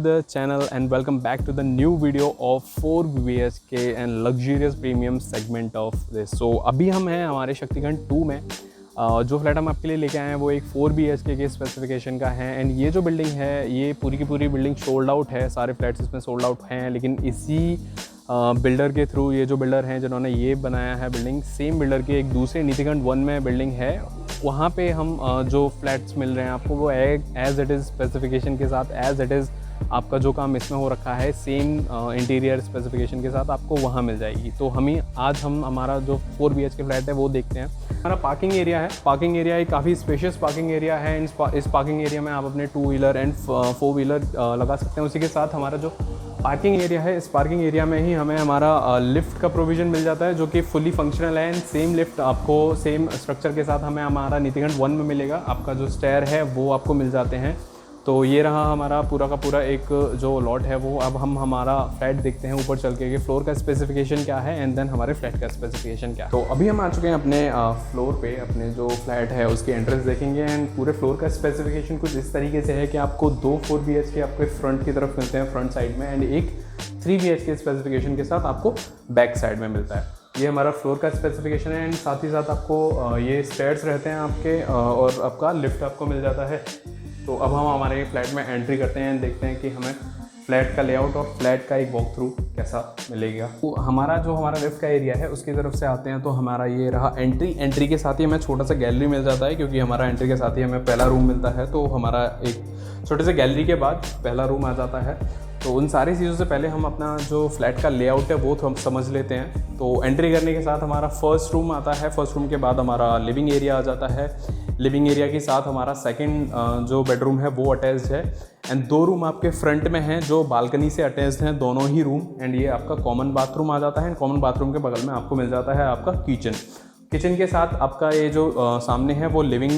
to the channel and welcome back to the new video of 4 BHK and luxurious premium segment of this. So अभी हम हैं हमारे शक्तिखंड 2 में। जो flat हम आपके लिए लेके आए हैं वो एक 4 BHK के स्पेसिफिकेशन का है एंड ये जो बिल्डिंग है ये पूरी की पूरी बिल्डिंग सोल्ड आउट है। सारे फ्लैट्स इसमें सोल्ड आउट हैं, लेकिन इसी बिल्डर के थ्रू, ये जो बिल्डर हैं जिन्होंने ये बनाया है बिल्डिंग, सेम बिल्डर के एक दूसरे नीतिखंड 1 में बिल्डिंग है, वहाँ पे हम जो फ्लैट्स मिल रहे हैं आपको वो एज इट इज़ स्पेसिफिकेशन के साथ, एज इट इज़ आपका जो काम इसमें हो रखा है सेम इंटीरियर स्पेसिफिकेशन के साथ आपको वहाँ मिल जाएगी। तो आज हम हमारा जो 4 BHK फ्लैट है वो देखते हैं। हमारा पार्किंग एरिया है। पार्किंग एरिया एक काफ़ी स्पेशियस पार्किंग एरिया है। इस पार्किंग एरिया में आप अपने 2 व्हीलर एंड 4 व्हीलर लगा सकते हैं। उसी के साथ हमारा जो पार्किंग एरिया है, इस पार्किंग एरिया में ही हमें हमारा लिफ्ट का प्रोविज़न मिल जाता है जो कि फुली फंक्शनल है एंड सेम लिफ्ट आपको सेम स्ट्रक्चर के साथ हमें हमारा नीतिखंड 1 में मिलेगा। आपका जो स्टेयर है वो आपको मिल जाते हैं। तो ये रहा हमारा पूरा का पूरा एक जो लॉट है वो। अब हम हमारा फ्लैट देखते हैं ऊपर चल के कि फ्लोर का स्पेसिफिकेशन क्या है एंड देन हमारे फ्लैट का स्पेसिफिकेशन क्या है। तो अभी हम आ चुके हैं अपने फ्लोर पे। अपने जो फ्लैट है उसकी एंट्रेंस देखेंगे एंड पूरे फ्लोर का स्पेसिफिकेशन कुछ इस तरीके से है कि आपको 2 4 BHK आपके फ्रंट की तरफ मिलते हैं, फ्रंट साइड में, एंड एक 3 BHK स्पेसिफिकेशन के साथ आपको बैक साइड में मिलता है। ये हमारा फ्लोर का स्पेसिफिकेशन है एंड साथ ही साथ आपको ये स्टेयर्स रहते हैं आपके और आपका लिफ्ट आपको मिल जाता है। तो अब हम हमारे फ्लैट में एंट्री करते हैं, देखते हैं कि हमें फ्लैट का लेआउट और फ्लैट का एक वॉक थ्रू कैसा मिलेगा। तो हमारा लिफ्ट का एरिया है उसकी तरफ से आते हैं तो हमारा ये रहा एंट्री के साथ ही हमें छोटा सा गैलरी मिल जाता है, क्योंकि हमारा एंट्री के साथ ही हमें पहला रूम मिलता है। तो हमारा एक छोटे से गैलरी के बाद पहला रूम आ जाता है। तो उन सारी चीज़ों से पहले हम अपना जो फ्लैट का लेआउट है वो हम समझ लेते हैं। तो एंट्री करने के साथ हमारा फर्स्ट रूम आता है। फर्स्ट रूम के बाद हमारा लिविंग एरिया आ जाता है। लिविंग एरिया के साथ हमारा सेकंड जो बेडरूम है वो अटैच्ड है एंड 2 रूम आपके फ्रंट में हैं जो बालकनी से अटैच्ड हैं, दोनों ही रूम। एंड ये आपका कॉमन बाथरूम आ जाता है एंड कॉमन बाथरूम के बगल में आपको मिल जाता है आपका किचन के साथ आपका ये जो सामने है वो लिविंग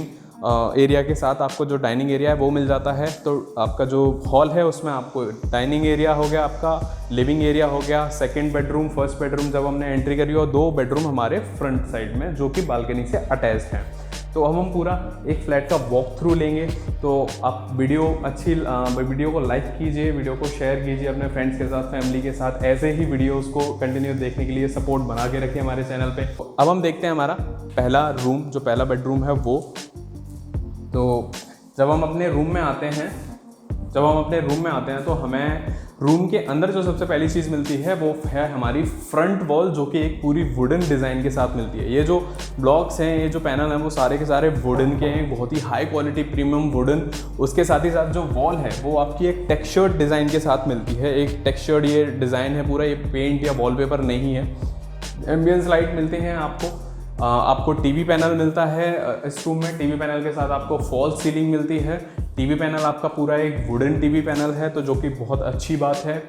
एरिया के साथ आपको जो डाइनिंग एरिया है वो मिल जाता है। तो आपका जो हॉल है उसमें आपको डाइनिंग एरिया हो गया, आपका लिविंग एरिया हो गया, सेकंड बेडरूम, फर्स्ट बेडरूम जब हमने एंट्री करी, और 2 बेडरूम हमारे फ्रंट साइड में जो कि बालकनी से अटैच्ड हैं। तो अब हम पूरा एक फ्लैट का वॉक थ्रू लेंगे। तो आप वीडियो को लाइक कीजिए, वीडियो को शेयर कीजिए अपने फ्रेंड्स के साथ, फैमिली के साथ। ऐसे ही वीडियोस को कंटिन्यू देखने के लिए सपोर्ट बना के रखिए हमारे चैनल पे। अब हम देखते हैं हमारा पहला रूम, जो पहला बेडरूम है वो। तो जब हम अपने रूम में आते हैं तो हमें रूम के अंदर जो सबसे पहली चीज़ मिलती है वो है हमारी फ्रंट वॉल, जो कि एक पूरी वुडन डिज़ाइन के साथ मिलती है। ये जो ब्लॉक्स हैं, ये जो पैनल हैं वो सारे के सारे वुडन के हैं, बहुत ही हाई क्वालिटी प्रीमियम वुडन। उसके साथ ही साथ जो वॉल है वो आपकी एक टेक्सचर्ड डिज़ाइन के साथ मिलती है। एक टेक्सचर्ड ये डिज़ाइन है पूरा, ये पेंट या वॉलपेपर नहीं है। एम्बियंस लाइट मिलते हैं आपको टीवी पैनल मिलता है इस रूम में। टीवी पैनल के साथ आपको फॉल्स सीलिंग मिलती है। टीवी पैनल आपका पूरा एक वुडन टीवी पैनल है, तो जो कि बहुत अच्छी बात है।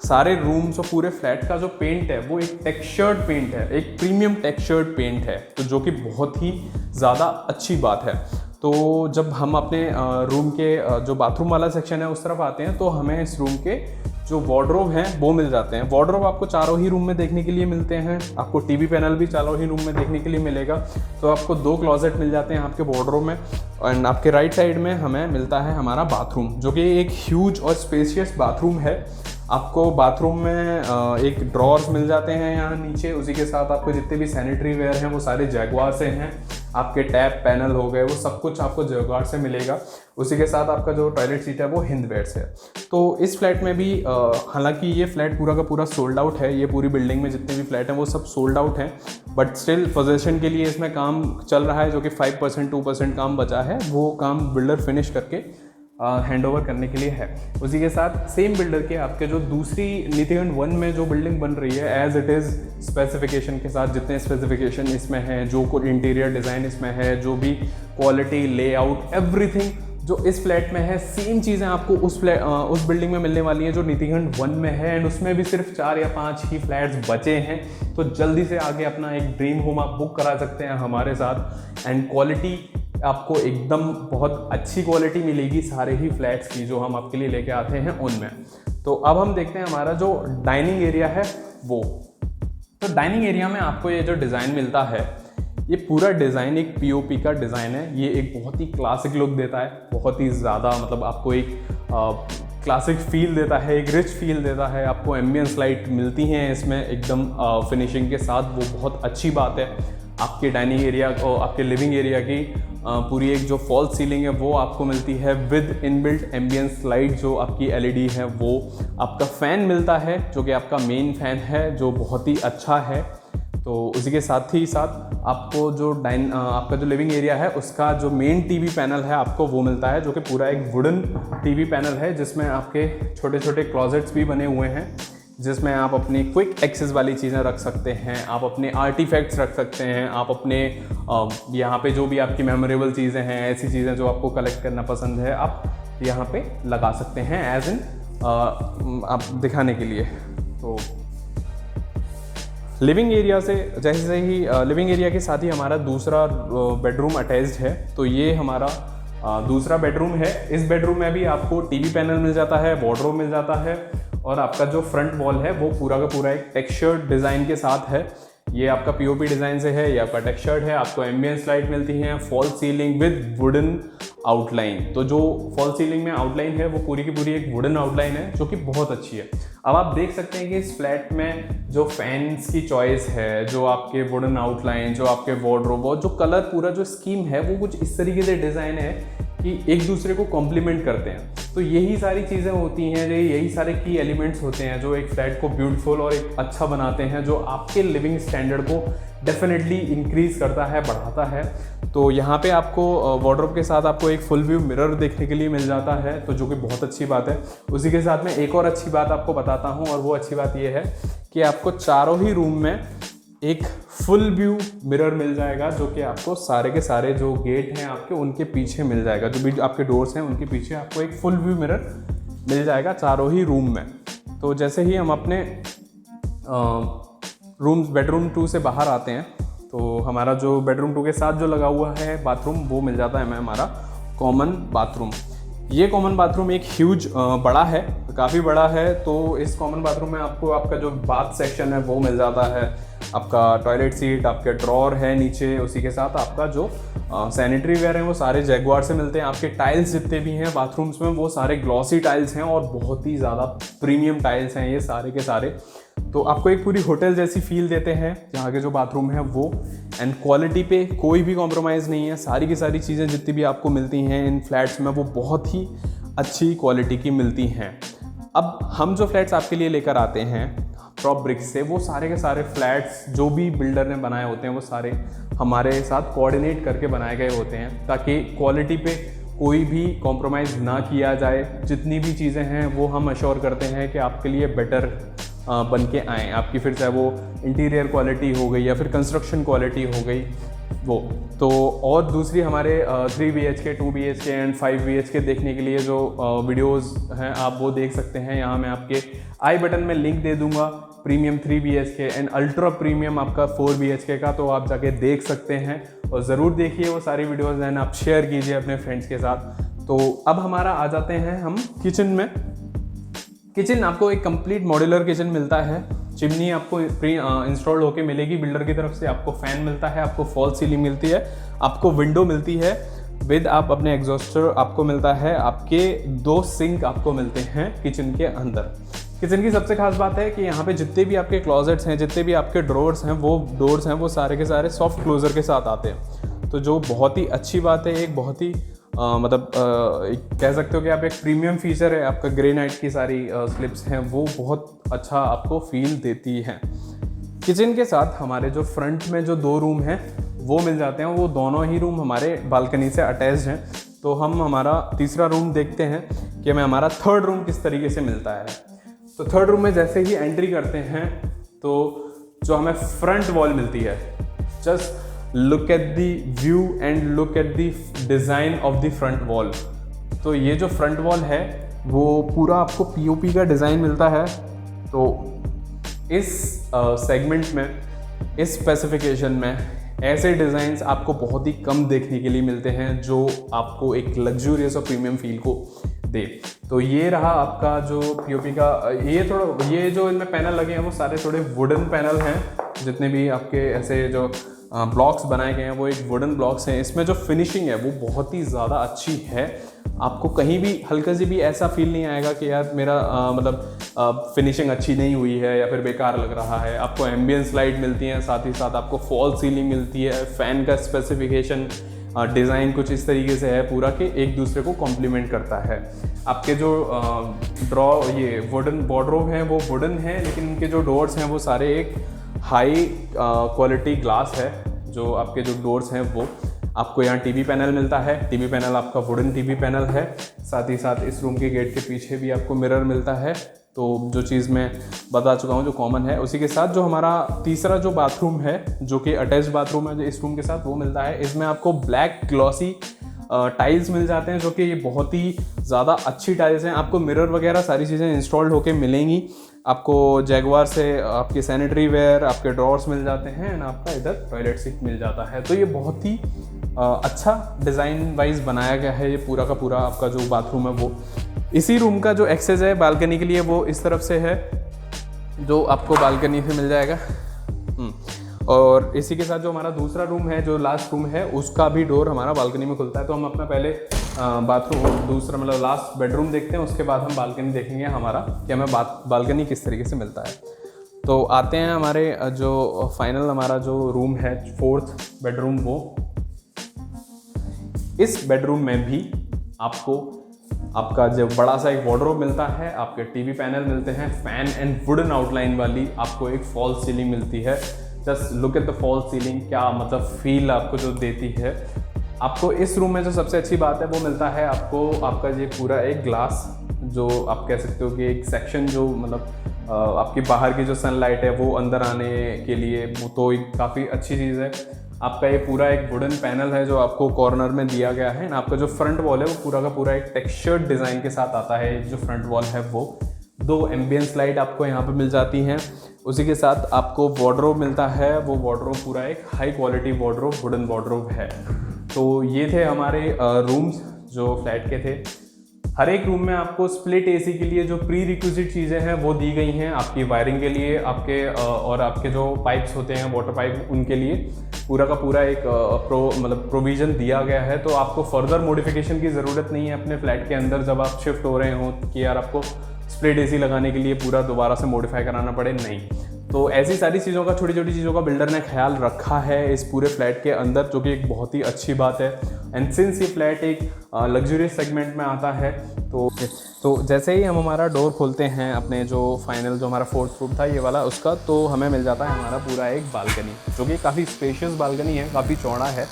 सारे रूम्स और पूरे फ्लैट का जो पेंट है वो एक टेक्सचर्ड पेंट है, एक प्रीमियम टेक्सचर्ड पेंट है, तो जो कि बहुत ही ज़्यादा अच्छी बात है। तो जब हम अपने रूम के जो बाथरूम वाला सेक्शन है उस तरफ आते हैं तो हमें इस रूम के जो वार्डरोब हैं वो मिल जाते हैं। वार्डरोब आपको चारों ही रूम में देखने के लिए मिलते हैं। आपको टीवी पैनल भी चारों ही रूम में देखने के लिए मिलेगा। तो आपको 2 क्लोजेट मिल जाते हैं आपके वार्डरोब में। एंड आपके राइट साइड में हमें मिलता है हमारा बाथरूम, जो कि एक ह्यूज और स्पेशियस बाथरूम है। आपको बाथरूम में एक ड्रॉर्स मिल जाते हैं यहाँ नीचे। उसी के साथ आपको जितने भी सैनिटरी वेयर हैं वो सारे जैगुआर से हैं। आपके टैप पैनल हो गए वो सब कुछ आपको जैगुआर से मिलेगा। उसी के साथ आपका जो टॉयलेट सीट है वो हिंदवेयर से है। तो इस फ्लैट में भी हालांकि ये फ्लैट पूरा का पूरा सोल्ड आउट है। ये पूरी बिल्डिंग में जितने भी फ्लैट हैं वो सब सोल्ड आउट हैं, बट स्टिल पोजेशन के लिए इसमें काम चल रहा है, जो कि 5% 2% काम बचा है। वो काम बिल्डर फिनिश करके हैंड ओवर करने के लिए है। उसी के साथ सेम बिल्डर के आपके जो दूसरी नीतिखंड 1 में जो बिल्डिंग बन रही है एज इट इज़ स्पेसिफिकेशन के साथ, जितने स्पेसिफिकेशन इसमें हैं, जो कोई इंटीरियर डिज़ाइन इसमें है, जो भी क्वालिटी, लेआउट, एवरीथिंग जो इस फ्लैट में है, सेम चीज़ें आपको उस बिल्डिंग में मिलने वाली हैं जो नीतिखंड 1 में है। एंड उसमें भी सिर्फ 4 या 5 ही फ्लैट्स बचे हैं। तो जल्दी से आगे अपना एक ड्रीम होम आप बुक करा सकते हैं हमारे साथ। एंड क्वालिटी आपको एकदम बहुत अच्छी क्वालिटी मिलेगी सारे ही फ्लैट्स की जो हम आपके लिए लेके आते हैं उनमें। तो अब हम देखते हैं हमारा जो डाइनिंग एरिया है वो। तो डाइनिंग एरिया में आपको ये जो डिज़ाइन मिलता है, ये पूरा डिज़ाइन एक पीओपी का डिज़ाइन है। ये एक बहुत ही क्लासिक लुक देता है, बहुत ही ज़्यादा, मतलब आपको एक क्लासिक फील देता है, एक रिच फील देता है। आपको एम्बियंस लाइट मिलती हैं इसमें एकदम फिनिशिंग के साथ, वो बहुत अच्छी बात है। आपके डाइनिंग एरिया को, आपके लिविंग एरिया की पूरी एक जो फॉल्स सीलिंग है वो आपको मिलती है विद इनबिल्ट एम्बियंस लाइट। जो आपकी एलईडी है वो आपका फ़ैन मिलता है जो कि आपका मेन फ़ैन है, जो बहुत ही अच्छा है। तो उसी के साथ ही साथ आपको जो आपका जो लिविंग एरिया है उसका जो मेन टीवी पैनल है आपको वो मिलता है, जो कि पूरा एक वुडन टीवी पैनल है, जिसमें आपके छोटे छोटे क्लॉजेट्स भी बने हुए हैं, जिसमें आप अपनी क्विक एक्सेस वाली चीज़ें रख सकते हैं, आप अपने आर्टिफैक्ट्स रख सकते हैं, आप अपने यहाँ पे जो भी आपकी मेमोरेबल चीज़ें हैं, ऐसी चीज़ें जो आपको कलेक्ट करना पसंद है, आप यहाँ पे लगा सकते हैं एज इन आप दिखाने के लिए। तो लिविंग एरिया से जैसे ही लिविंग एरिया के साथ ही हमारा दूसरा बेडरूम अटैच्ड है। तो ये हमारा दूसरा बेडरूम है। इस बेडरूम में भी आपको टीवी पैनल मिल जाता है, वार्डरोब मिल जाता है, और आपका जो फ्रंट वॉल है वो पूरा का पूरा एक टेक्सचर्ड डिज़ाइन के साथ है। ये आपका पीओपी डिज़ाइन से है, ये आपका टेक्सचर्ड है। आपको एम्बियंस लाइट मिलती हैं, fall ceiling with wooden outline. तो जो फॉल सीलिंग में आउटलाइन है वो पूरी की पूरी एक वुडन आउटलाइन है, जो कि बहुत अच्छी है। अब आप देख सकते हैं कि इस फ्लैट में जो फैंस की चॉइस है, जो आपके वुडन आउटलाइन, जो आपके वार्डरोब और जो कलर पूरा जो स्कीम है वो कुछ इस तरीके से डिज़ाइन है कि एक दूसरे को कॉम्प्लीमेंट करते हैं। तो यही सारी चीज़ें होती हैं, यही सारे की एलिमेंट्स होते हैं जो एक फ्लैट को ब्यूटीफुल और एक अच्छा बनाते हैं, जो आपके लिविंग स्टैंडर्ड को डेफिनेटली इंक्रीज़ करता है, बढ़ाता है। तो यहाँ पे आपको वार्डरोब के साथ आपको एक फुल व्यू मिरर देखने के लिए मिल जाता है, तो जो कि बहुत अच्छी बात है। उसी के साथ में एक और अच्छी बात आपको बताता हूँ, और वो अच्छी बात ये है कि आपको चारों ही रूम में एक फुल व्यू मिरर मिल जाएगा, जो कि आपको सारे के सारे जो गेट हैं आपके उनके पीछे मिल जाएगा। जो भी आपके डोर्स हैं उनके पीछे आपको एक फुल व्यू मिरर मिल जाएगा चारों ही रूम में। तो जैसे ही हम अपने बेडरूम 2 से बाहर आते हैं, तो हमारा जो बेडरूम 2 के साथ जो लगा हुआ है बाथरूम, वो मिल जाता है हमें हमारा कॉमन बाथरूम। ये कॉमन बाथरूम एक ह्यूज बड़ा है, काफ़ी बड़ा है। तो इस कॉमन बाथरूम में आपको आपका जो बाथ सेक्शन है वो मिल जाता है, आपका टॉयलेट सीट, आपके ड्रॉर है नीचे, उसी के साथ आपका जो सैनिटरी वेयर है वो सारे जैगुआर से मिलते हैं। आपके टाइल्स जितने भी हैं बाथरूम्स में वो सारे ग्लॉसी टाइल्स हैं, और बहुत ही ज़्यादा प्रीमियम टाइल्स हैं ये सारे के सारे। तो आपको एक पूरी होटल जैसी फील देते हैं जहाँ के जो बाथरूम है वो। एंड क्वालिटी पे कोई भी कॉम्प्रोमाइज़ नहीं है, सारी की सारी चीज़ें जितनी भी आपको मिलती हैं इन फ्लैट्स में वो बहुत ही अच्छी क्वालिटी की मिलती हैं। अब हम जो फ्लैट्स आपके लिए लेकर आते हैं प्रॉप ब्रिक्स से, वो सारे के सारे फ्लैट्स जो भी बिल्डर ने बनाए होते हैं वो सारे हमारे साथ कोऑर्डिनेट करके बनाए गए होते हैं, ताकि क्वालिटी पे कोई भी कॉम्प्रोमाइज़ ना किया जाए। जितनी भी चीज़ें हैं वो हम अश्योर करते हैं कि आपके लिए बेटर बन के आएँ आपकी, फिर चाहे वो इंटीरियर क्वालिटी हो गई या फिर कंस्ट्रक्शन क्वालिटी हो गई वो। तो और दूसरी हमारे 3 BHK, 2 BHK एंड 5 BHK देखने के लिए जो वीडियोस हैं आप वो देख सकते हैं। यहाँ मैं आपके आई बटन में लिंक दे दूँगा, premium 3 BHK and ultra premium आपका 4 BHK का, तो आप जाके देख सकते हैं और ज़रूर देखिए वो सारी वीडियोज़ एंड आप शेयर कीजिए अपने फ्रेंड्स के साथ। तो अब हमारा आ जाते हैं हम किचन में। किचन आपको एक कंप्लीट मॉड्यूलर किचन मिलता है। चिमनी आपको प्री इंस्टॉल्ड होके मिलेगी बिल्डर की तरफ से, आपको फ़ैन मिलता है, आपको फॉल सीलिंग मिलती है, आपको विंडो मिलती है विद आप अपने एग्जॉस्टर आपको मिलता है, आपके 2 सिंक आपको मिलते हैं किचन के अंदर। किचन की सबसे खास बात है कि यहाँ पे जितने भी आपके क्लॉजेट्स हैं, जितने भी आपके ड्रॉर्स हैं, वो डोर्स हैं वो सारे के सारे सॉफ्ट क्लोज़र के साथ आते हैं, तो जो बहुत ही अच्छी बात है। एक बहुत ही कह सकते हो कि आप एक प्रीमियम फीचर है, आपका ग्रेनाइट की सारी स्लिप्स हैं वो बहुत अच्छा आपको फील देती हैं। किचन के साथ हमारे जो फ्रंट में जो 2 रूम हैं वो मिल जाते हैं, वो दोनों ही रूम हमारे बालकनी से अटैच्ड हैं। तो हम हमारा तीसरा रूम देखते हैं कि हमें हमारा 3rd रूम किस तरीके से मिलता है। तो 3rd रूम में जैसे ही एंट्री करते हैं तो जो हमें फ्रंट वॉल मिलती है, just look at the view and look at the design of the front wall. तो ये जो फ्रंट वॉल है वो पूरा आपको पीओपी का डिज़ाइन मिलता है। तो इस सेगमेंट में, इस स्पेसिफिकेशन में ऐसे डिज़ाइंस आपको बहुत ही कम देखने के लिए मिलते हैं जो आपको एक लग्जूरियस और प्रीमियम फील को दे। तो ये रहा आपका जो पीओपी का, ये जो इनमें पैनल लगे हैं वो सारे थोड़े वुडन पैनल हैं। जितने भी आपके ऐसे जो ब्लॉक्स बनाए गए हैं वो एक वुडन ब्लॉक्स हैं। इसमें जो फिनिशिंग है वो बहुत ही ज़्यादा अच्छी है। आपको कहीं भी हल्का से भी ऐसा फील नहीं आएगा कि यार मेरा मतलब फिनिशिंग अच्छी नहीं हुई है या फिर बेकार लग रहा है। आपको एम्बियंस लाइट मिलती है, साथ ही साथ आपको फॉल सीलिंग मिलती है। फ़ैन का स्पेसिफिकेशन डिज़ाइन कुछ इस तरीके से है पूरा कि एक दूसरे को कॉम्प्लीमेंट करता है। आपके जो ये वुडन वार्डरोब हैं वो वुडन है, लेकिन उनके जो डोर्स हैं वो सारे एक हाई क्वालिटी ग्लास है। जो आपके जो डोर्स हैं वो आपको यहाँ टीवी पैनल मिलता है। टीवी पैनल आपका वुडन टीवी पैनल है। साथ ही साथ इस रूम के गेट के पीछे भी आपको मिरर मिलता है। तो जो चीज़ मैं बता चुका हूँ जो कॉमन है, उसी के साथ जो हमारा तीसरा जो बाथरूम है जो कि अटैच्ड बाथरूम है जो इस रूम के साथ, वो मिलता है। इसमें आपको ब्लैक ग्लॉसी टाइल्स मिल जाते हैं, जो कि ये बहुत ही ज़्यादा अच्छी टाइल्स हैं। आपको मिरर वगैरह सारी चीज़ें इंस्टॉल्ड होके मिलेंगी। आपको जैगुआर से आपके सैनिटरी वेयर, आपके ड्रॉर्स मिल जाते हैं एंड आपका इधर टॉयलेट सीट मिल जाता है। तो ये बहुत ही अच्छा डिज़ाइन वाइज बनाया गया है ये पूरा का पूरा आपका जो बाथरूम है वो। इसी रूम का जो एक्सेस है बालकनी के लिए वो इस तरफ से है, जो आपको बालकनी से मिल जाएगा। और इसी के साथ जो हमारा दूसरा रूम है, जो लास्ट रूम है, उसका भी डोर हमारा बालकनी में खुलता है। तो हम अपना पहले बाथरूम दूसरा मतलब लास्ट बेडरूम देखते हैं, उसके बाद हम बालकनी देखेंगे हमारा कि हमें बालकनी किस तरीके से मिलता है। तो आते हैं हमारे जो फाइनल हमारा जो रूम है 4th बेडरूम, वो इस बेडरूम में भी आपको आपका जो बड़ा सा एक वार्डरोब मिलता है, आपके टीवी पैनल मिलते हैं, फैन एंड वुडन आउटलाइन वाली आपको एक फॉल सीलिंग मिलती है। Just look at the fall ceiling, क्या मतलब फील आपको जो देती है। आपको इस रूम में जो सबसे अच्छी बात है वो मिलता है आपको आपका ये पूरा एक ग्लास, जो आप कह सकते हो कि एक सेक्शन जो मतलब आपकी बाहर की जो सनलाइट है वो अंदर आने के लिए, वो तो एक काफ़ी अच्छी चीज़ है। आपका ये पूरा एक वुडन पैनल है जो आपको कॉर्नर में दिया गया है। आपका जो फ्रंट वॉल है वो पूरा का पूरा एक टेक्सचर्ड डिज़ाइन के साथ आता है। जो फ्रंट वॉल है वो 2 एम्बियंस लाइट आपको यहाँ पे मिल जाती हैं। उसी के साथ आपको वार्डरोब मिलता है, वो वार्डरोब पूरा एक high quality wardrobe, wooden wardrobe है। तो ये थे हमारे रूम्स जो फ्लैट के थे। हर एक रूम में आपको स्प्लिट एसी के लिए जो प्री रिक्विजिट चीज़ें हैं वो दी गई हैं आपकी वायरिंग के लिए, आपके और आपके जो पाइप्स होते हैं वाटर पाइप, उनके लिए पूरा का पूरा एक प्रोविज़न दिया गया है। तो आपको फर्दर मॉडिफिकेशन की ज़रूरत नहीं है अपने फ्लैट के अंदर जब आप शिफ्ट हो रहे हो कि यार आपको स्प्लिट एसी लगाने के लिए पूरा दोबारा से मॉडिफाई कराना पड़े, नहीं। तो ऐसी सारी चीज़ों का, छोटी छोटी चीज़ों का बिल्डर ने ख्याल रखा है इस पूरे फ्लैट के अंदर, जो कि एक बहुत ही अच्छी बात है। एंड सिंस ये फ्लैट एक लग्जरियस सेगमेंट में आता है, तो जैसे ही हम हमारा डोर खोलते हैं अपने जो फाइनल जो हमारा 4th रूम था ये वाला उसका, तो हमें मिल जाता है हमारा पूरा एक बालकनी, जो कि काफ़ी स्पेशियस बालकनी है, काफ़ी चौड़ा है।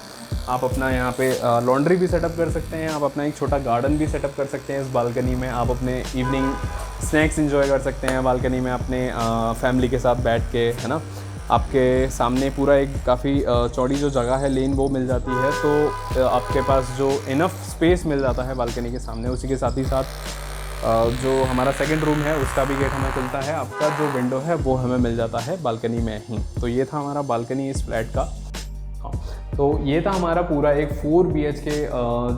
आप अपना यहाँ पे लॉन्ड्री भी सेटअप कर सकते हैं, आप अपना एक छोटा गार्डन भी सेटअप कर सकते हैं इस बालकनी में। आप अपने इवनिंग स्नैक्स एंजॉय कर सकते हैं बालकनी में अपने फैमिली के साथ बैठ के, है ना। आपके सामने पूरा एक काफ़ी चौड़ी जो जगह है, लेन, वो मिल जाती है। तो आपके पास जो इनफ स्पेस मिल जाता है बालकनी के सामने। उसी के साथ ही साथ जो हमारा सेकंड रूम है उसका भी गेट हमें खुलता है, आपका जो विंडो है वो हमें मिल जाता है बालकनी में ही। तो ये था हमारा बालकनी इस फ्लैट का। तो ये था हमारा पूरा एक 4 BHK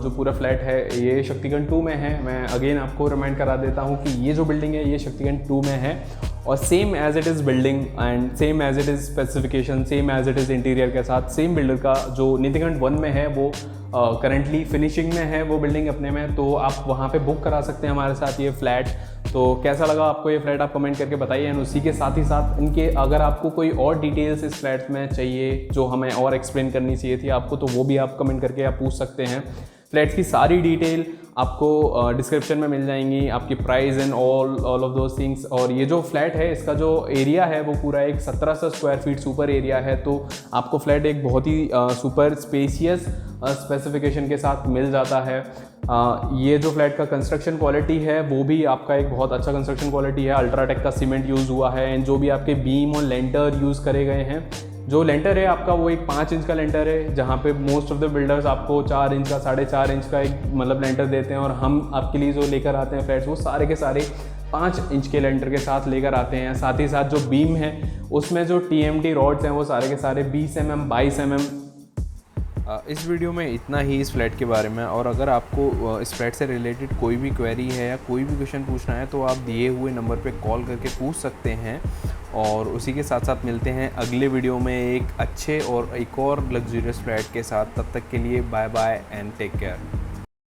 जो पूरा फ्लैट है, ये शक्तिगंज 2 में है। मैं अगेन आपको रिमाइंड करा देता हूँ कि ये जो बिल्डिंग है ये शक्तिगंज 2 में है, और same as it is building and same as it is specification, same as it is interior के साथ सेम बिल्डर का जो नीतिगंज 1 में है वो करंटली फिनिशिंग में है वो बिल्डिंग अपने में। तो आप वहाँ पे बुक करा सकते हैं हमारे साथ ये फ्लैट। तो कैसा लगा आपको ये फ्लैट, आप कमेंट करके बताइए। एंड उसी के साथ ही साथ इनके अगर आपको कोई और डिटेल्स इस फ्लैट में चाहिए जो हमें और एक्सप्लेन करनी चाहिए थी आपको, तो वो भी आप कमेंट करके आप पूछ सकते हैं। फ्लैट्स की सारी डिटेल आपको डिस्क्रिप्शन में मिल जाएंगी, आपकी price and all of those things. और ये जो फ्लैट है इसका जो एरिया है वो पूरा एक 1700 स्क्वायर फीट सुपर एरिया है। तो आपको फ्लैट एक बहुत ही सुपर स्पेशियस स्पेसिफिकेशन के साथ मिल जाता है। ये जो फ्लैट का कंस्ट्रक्शन क्वालिटी है वो भी आपका एक बहुत अच्छा कंस्ट्रक्शन क्वालिटी है। अल्ट्राटेक का सीमेंट यूज़ हुआ है एंड जो भी आपके बीम और लेंटर यूज़ करे गए हैं, जो लेंटर है आपका वो एक 5 इंच का लेंटर है, जहाँ पे मोस्ट ऑफ द बिल्डर्स आपको 4 इंच का, 4.5 इंच का एक मतलब लेंटर देते हैं। और हम आपके लिए जो लेकर आते हैं फ्लैट्स वो सारे के सारे 5 इंच के लेंटर के साथ लेकर आते हैं। साथ ही साथ जो बीम है उसमें जो TMT रॉड्स हैं वो सारे के सारे 20 mm 22 mm। इस वीडियो में इतना ही इस फ्लैट के बारे में। और अगर आपको इस फ्लैट से रिलेटेड कोई भी क्वेरी है या कोई भी क्वेश्चन पूछना है तो आप दिए हुए नंबर पे कॉल करके पूछ सकते हैं। और उसी के साथ साथ मिलते हैं अगले वीडियो में एक अच्छे और एक और लग्जरियस फ्लैट के साथ। तब तक के लिए bye bye and take care.